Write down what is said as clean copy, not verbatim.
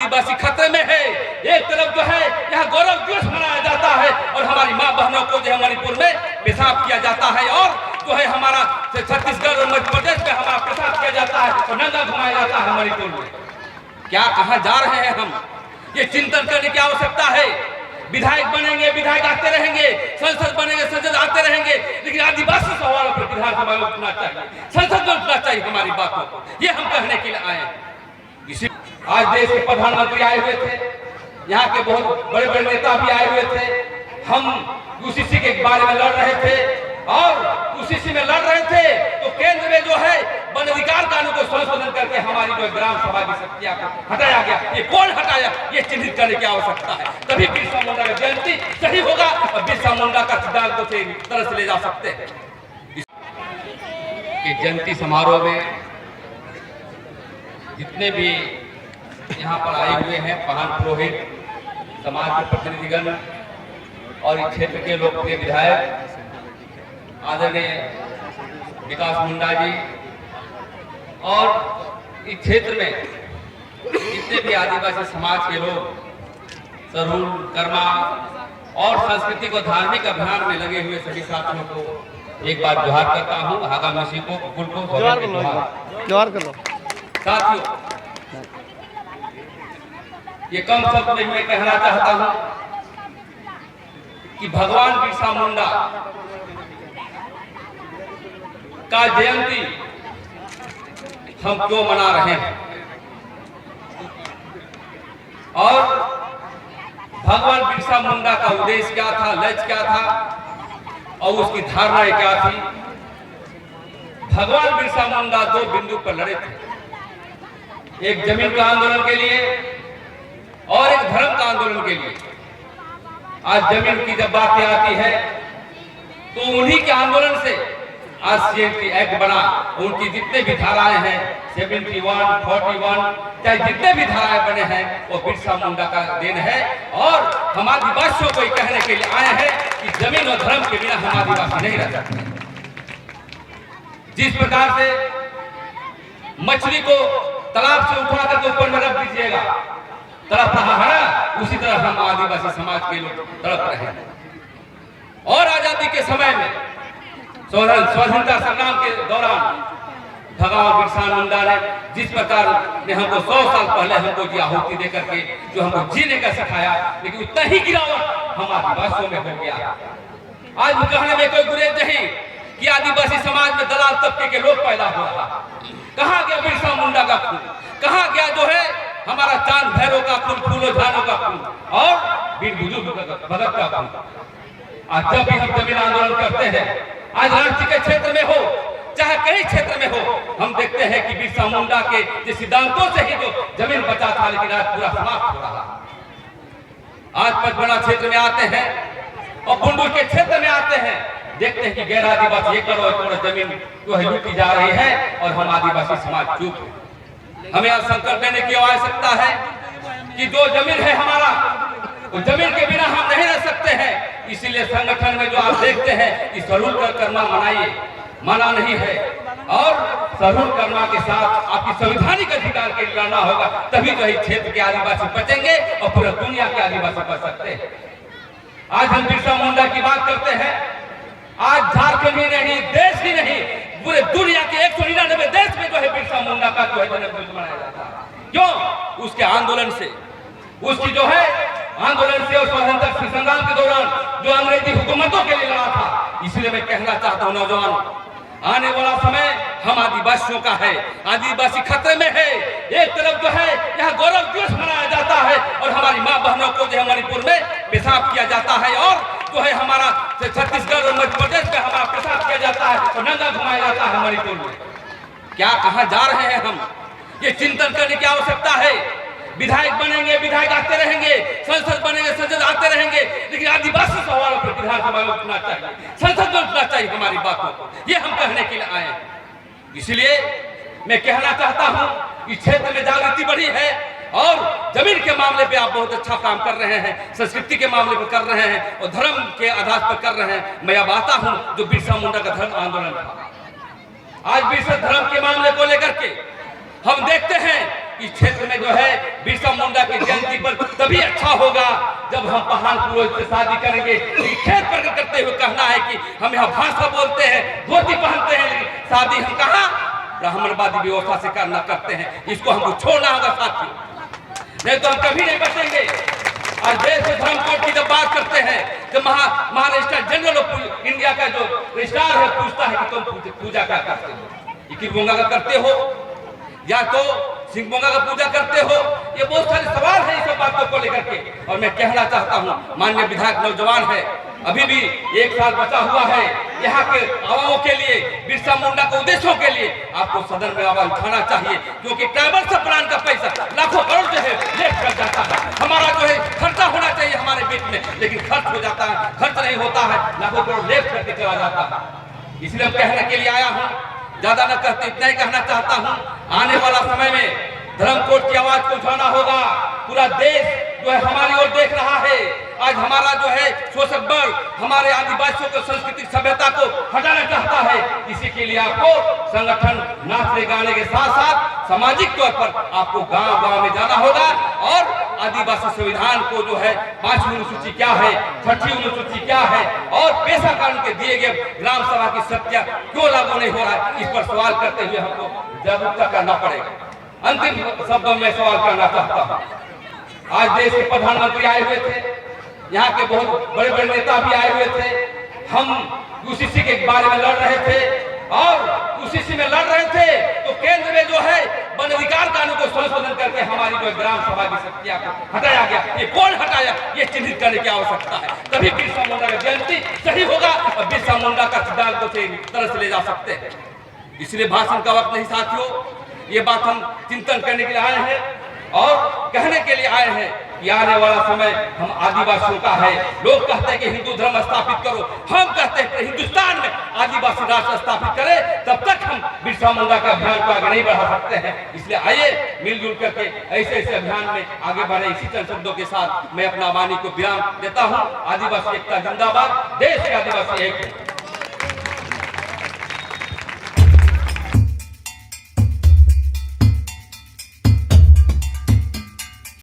आदिवासी खतरे में है। एक तरफ जो है यहाँ गौरव दिवस मनाया जाता है और हमारी माँ बहनों को जो है मणिपुर में पेशाब किया जाता है, और जो है हमारा छत्तीसगढ़ और मध्य प्रदेश में हमारा पेशाब किया जाता है और नंगा घुमाया जाता है मणिपुर में। क्या कहाँ जा रहे हैं हम, ये चिंतन करने की आवश्यकता है। विधायक बनेंगे, विधायक आते रहेंगे, संसद बनेंगे, संसद आते रहेंगे, लेकिन आदिवासी सवालों पर विधानसभा में उठना चाहिए, संसद में उठना चाहिए हमारी बातों को। ये हम कहने के लिए आए हैं। इसी आज देश के प्रधानमंत्री आए हुए थे, यहाँ के बहुत बड़े बड़े नेता भी आए हुए थे। हम यूसीसी के बारे में लड़ रहे थे और यूसीसी में लड़ रहे थे तो केंद्र में जो है वन अधिकार कानून को संशोधन करके हमारी जो ग्राम सभा की शक्तियां को हटाया गया। ये कौन हटाया, ये चिन्हित करने की आवश्यकता है, तभी बिरसा मुंडा की जयंती सही होगा और बिरसा मुंडा का सिद्धांत को सही तरह से ले जा सकते हैं। जयंती समारोह में जितने भी यहाँ पर आए हुए हैं प्रधान पुरोहित, समाज के प्रतिनिधिगण और इस क्षेत्र के लोकप्रिय विधायक आदरणीय विकास मुंडा जी, और इस क्षेत्र में जितने भी आदिवासी समाज के लोग सरूल, कर्मा और सांस्कृतिक और धार्मिक अभियान में लगे हुए सभी साथियों को एक बार जोहार करता हूँ। आगामी को कुल को जोहार कर लो साथियों। ये कम शब्द में मैं कहना चाहता हूँ कि भगवान बिरसा मुंडा का जयंती हम क्यों मना रहे हैं और भगवान बिरसा मुंडा का उद्देश्य क्या था, लक्ष्य क्या था और उसकी धारणाएं क्या थी। भगवान बिरसा मुंडा दो बिंदु पर लड़े थे, एक जमीन का आंदोलन के लिए और एक धर्म का आंदोलन के लिए। आज जमीन की जब बातें आती है तो उन्हीं के आंदोलन से आज सीएमटी एक्ट बना। उनकी जितने भी धाराएं हैं 71, 41, चाहे जितने भी धाराएं बने हैं वो बिरसा मुंडा का देन है। और हम आदिवासियों को कहने के लिए आए हैं कि जमीन और धर्म के बिना हम आदिवासी नहीं रह सकते। जिस प्रकार से मछली को तालाब से उठा करके ऊपर में रख दीजिएगा, तड़प रहा है, उसी तरह हम आदिवासी समाज के लोग तड़प रहे हैं। और आजादी के समय में स्वतंत्रता संग्राम के दौरान भगवान बिरसा मुंडा ने जिस प्रकार ने हमको 100 साल पहले हमको जी आहुति दे करके जो हमको जीने का सिखाया, लेकिन उतना ही गिरावट हम आदिवासियों में हो गया। आज कहने में कोई गुरेज नहीं कि आदिवासी समाज में दलाल तबके के लोग पैदा हो रहा। कहाँ गया बिरसा मुंडा का खून, कहाँ गया जो है हमारा चांद भैरव का खून, फूलो झानों का खून और वीर बुजुर्ग भगत का खून। आज जब भी हम जमीन आंदोलन करते हैं, आज रांची के क्षेत्र में हो चाहे कई क्षेत्र में हो, हम देखते हैं कि बिरसा मुंडा के सिद्धांतों से ही जो जमीन बचा था, लेकिन आज पूरा समाप्त हो रहा। आज पचमढ़ा क्षेत्र में आते हैं और बुंडुल के क्षेत्र में आते हैं, देखते हैं कि गैर आदिवासी एकड़ जमीन जो है लूटी जा रही है और हम आदिवासी समाज चुप है। हमें यह संकल्प लेने की आवश्यकता है कि जो जमीन है हमारा, वो जमीन के बिना हम नहीं रह सकते हैं। इसीलिए संगठन में जो आप देखते हैं कि सरूल कर्मा मनाइए, मना नहीं है, और सरूल कर्मा के साथ आपकी संवैधानिक अधिकार के लिए लड़ना होगा, तभी तो इस क्षेत्र के आदिवासी बचेंगे और पूरी दुनिया के आदिवासी बच सकते हैं। आज हम बिरसा मुंडा की बात करते हैं, आज झारखंड ही नहीं, देश ही नहीं, पूरे दुनिया के 199 देश में जो है बिरसा मुंडा का जो है जन्मदिन मनाया जाता है। क्यों? उसके आंदोलन से, उसकी जो है आंदोलन से और स्वतंत्रता संग्राम के दौरान जो अंग्रेजी हुकूमतों के लिए लड़ा था। इसलिए मैं कहना चाहता हूं नौजवानों, आने वाला समय हम आदिवासियों का है, आदिवासी खतरे में है। एक तरफ जो है यहाँ गौरव दिवस मनाया जाता है और हमारी माँ बहनों को जो है मणिपुर में पेशाब किया जाता है, और जो है हमारा छत्तीसगढ़ और मध्य प्रदेश में हमारा पेशाब किया जाता है और नंगा घुमाया जाता है मणिपुर में। क्या कहाँ जा रहे हैं हम, ये चिंतन करने की आवश्यकता है। विधायक बनेंगे, विधायक आते रहेंगे, संसद बनेंगे, संसद आते रहेंगे, लेकिन आदिवासी सवालों पर विधानसभा में उठना चाहिए, संसद में उठना चाहिए हमारी बातों को। ये हम कहने के लिए आए हैं। इसलिए मैं कहना चाहता हूं इस क्षेत्र में जागृति बढ़ी है और जमीन के मामले पे आप बहुत अच्छा काम कर रहे हैं, संस्कृति के मामले पर कर रहे हैं और धर्म के आधार पर कर रहे हैं। मैं अब आता हूं जो बिरसा मुंडा का धर्म आंदोलन था। आज बिरसा धर्म के मामले को लेकर के हम देखते हैं इस क्षेत्र में जो है बिरसा मुंडा की जयंती पर तभी अच्छा होगा जब हम पहाड़ पुरोहित से शादी करेंगे। खेत प्रकट करते हुए कहना है कि हम यहाँ भाषा बोलते हैं, धोती पहनते हैं, लेकिन शादी हम कहाँ ब्राह्मणवादी व्यवस्था से करना करते हैं। इसको हमको छोड़ना होगा साथियों, नहीं तो हम कभी नहीं बचेंगे। आज देश में धर्म कोड की जब बात करते हैं तो महाराष्ट्र जनरल ऑफ इंडिया का जो रजिस्ट्रार है पूछता है कि तुम पूजा क्या करते हो, इकिरबोंगा का करते हो या तो सिंगबोंगा का पूजा करते हो। ये बहुत सारे सवाल हैं इस सब बातों को लेकर के। और मैं कहना चाहता हूँ, माननीय विधायक नौजवान है, अभी भी 1 साल बचा हुआ है, यहाँ के आवामों के लिए, बिरसा मुंडा के उद्देश्यों के लिए आपको सदन में आवाज उठाना चाहिए, क्योंकि ट्राइबल सब प्लान का पैसा लाखों करोड़ जो है लेट कर जाता है। हमारा जो है खर्चा होना चाहिए हमारे बीच में, लेकिन खर्च हो जाता है, खर्च नहीं होता है, लाखों करोड़ लेट करके चला जाता है। इसलिए हम कहने के लिए आया हूँ, ज्यादा न कहते इतना ही कहना चाहता हूँ, आने वाला समय में धर्म कोड की आवाज को उठाना होगा। पूरा देश जो है हमारी ओर देख रहा है। आज हमारा जो है शोषक बल हमारे आदिवासियों को सांस्कृतिक सभ्यता को हटाना चाहता है। इसी के लिए आपको संगठन नाचने गाने के साथ साथ सामाजिक तौर पर आपको गांव-गांव में जाना होगा और आदिवासी संविधान को जो है 5वीं अनुसूची क्या है, 6वीं अनुसूची क्या है और पेशा कानून के दिए गए ग्राम सभा की सत्या क्यों लागू नहीं हो रहा है, इस पर सवाल करते हुए हमको जागरूकता करना पड़ेगा। अंतिम शब्दों में सवाल करना चाहता हूँ, आज देश के प्रधानमंत्री आए हुए थे, यहाँ के बहुत बड़े बड़े नेता भी आए हुए थे। हम यूसीसी के बारे में लड़ रहे थे और यूसीसी में लड़ रहे थे तो केंद्र में जो है वन अधिकार कानून को संशोधन करके हमारी जो ग्राम सभा की सत्या को हटाया गया। ये कौन हटाया, ये चिन्हित करने की आवश्यकता है, तभी बिरसा मुंडा का जयंती सही होगा और बिरसा मुंडा का सिद्धांत को तरह से ले जा सकते हैं। इसलिए भाषण का वक्त नहीं साथियों, ये बात हम चिंतन करने के लिए आए हैं और कहने के लिए आए हैं कि आने वाला समय हम आदिवासियों का है। लोग कहते हैं कि हिंदू धर्म स्थापित करो, हम कहते हैं कि हिंदुस्तान में आदिवासी राष्ट्र स्थापित करें, तब तक हम बिरसा मुंडा के अभियान को आगे नहीं बढ़ा सकते हैं। इसलिए आइए मिलजुल करके ऐसे ऐसे अभियान में आगे बढ़े। इसी चंद शब्दों के साथ मैं अपना वाणी को विराम देता हूँ। आदिवासी एकता जिंदाबाद, देश के आदिवासी एक।